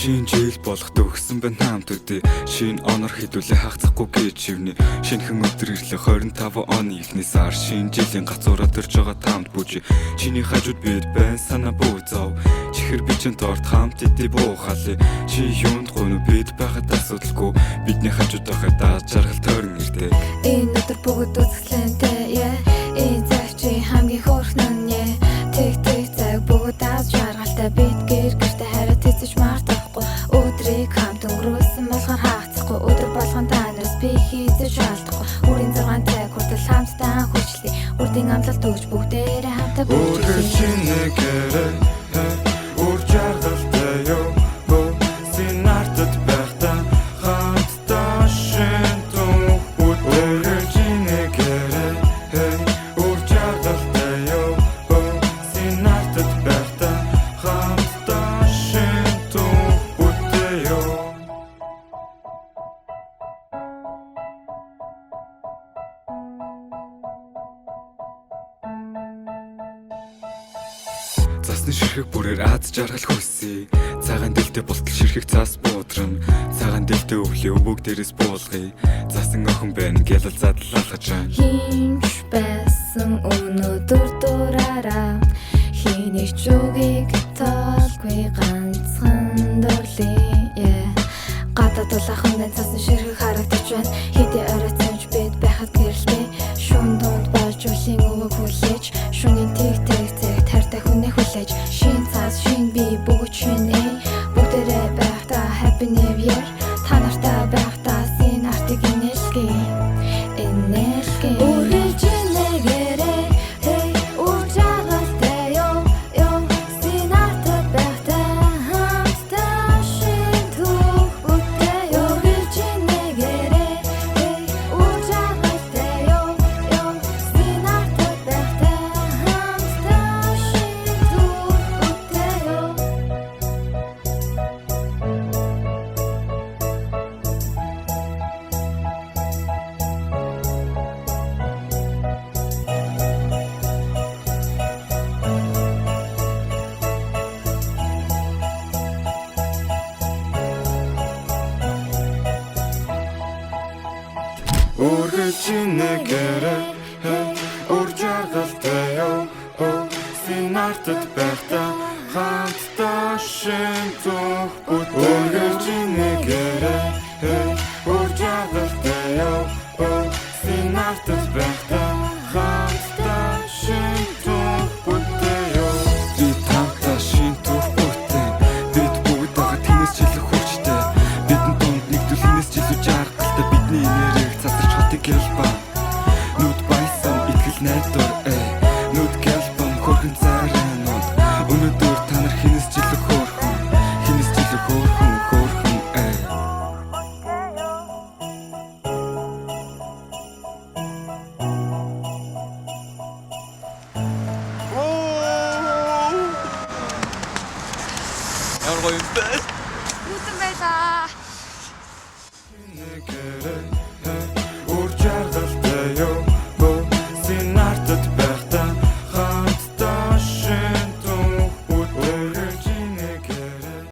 Шинэ жил болох төгсөн байна хамт үдээ. Шинэ онор хэдүүлээ хагацхгүй гэж шивнэ. Шинэхэн өдөр ирлээ 25 оны эхний сар. Шинэ жилийн гацуураад ирж байгаа тамд бүжи. Чиний хажууд бид байна санаа бүү зов. Чихэр бичэн торт хамт идэв буухали. Чи юунд гонё бид байхад асуудалгүй. Бидний хажууд байхад дааж жаргал тойрон ирдэ. Энэ өдөр бүгд үзэсгэлэнтэй энэ цаг чи хамгийн хөөрхөн нь тэг цаг бүгд дааж жаргалтай бид гэртээ хараа тэцэж мартахгүй. Өдрийг хамт өнгөрөөсөн болохоор хаацахгүй. Өдөр болгон та нараас би хийцэж алдахгүй. Үрийн 6 цаг хүртэл хамтдаа хүчлээ. Үрдийн амлалт өгч бүгдээрээ хамтаа бүржүүлээ. Үр жаргалтай ёо синартад байхдаа хамтдаа шин тух бүржүүлээ. Үр жаргалтай ёо синартад байхдаа хамтдаа шин тух бүтээё. Засны ширхэг бүрээр аз жаргал хүйсэй. Цагаан дэлтэй болтол ширхэг цаас буудран. Цагаан дэлтэй өвлөө өвөг дээрээс буулгая. Засан охин байна гялал задлалгаж байна. Хинч байсан өнөөдөр дураараа хийний ч үгийг тоолгүй ганцхан дурлээ. Гадаад улаахан дан цасан ширхэг харагдаж байна. Хэдий оройцонч бид байхад гэрэлтэй. Шүүн дунд болж үлийн өвөг хүлээж. Шүүний тэг тартай хүнээ хүлээж. Шин цаас шин би бүгд шинэ. Бүгдээрээ байхдаа happy new year. Та нартай байхдаа син артыг инээлгэй. Үргэлжнэгээрээ үр жаргалтай ёо синартад байхдаа хамтдаа шин тух үргэлжнэгээрээ үр жаргалтай ёо синартад байхдаа хамтдаа шин тух бүтээё. Бид хамтдаа шин тух бүтээ. Бид бүгд байгаа тэнэс жилэх хүчтэй. Бидний дунд нэгдвэл хинээс жилүү жаргалтай. Бидний нэрийг Gelba Нүд байсан итгэл найдвар Нүд gelbам хөргөн царайнууд Өнөөдөр та нар хинээс жилэх хөөрхөн Хинээс жилэх хөөрхөн Ямар гоё юм бэ?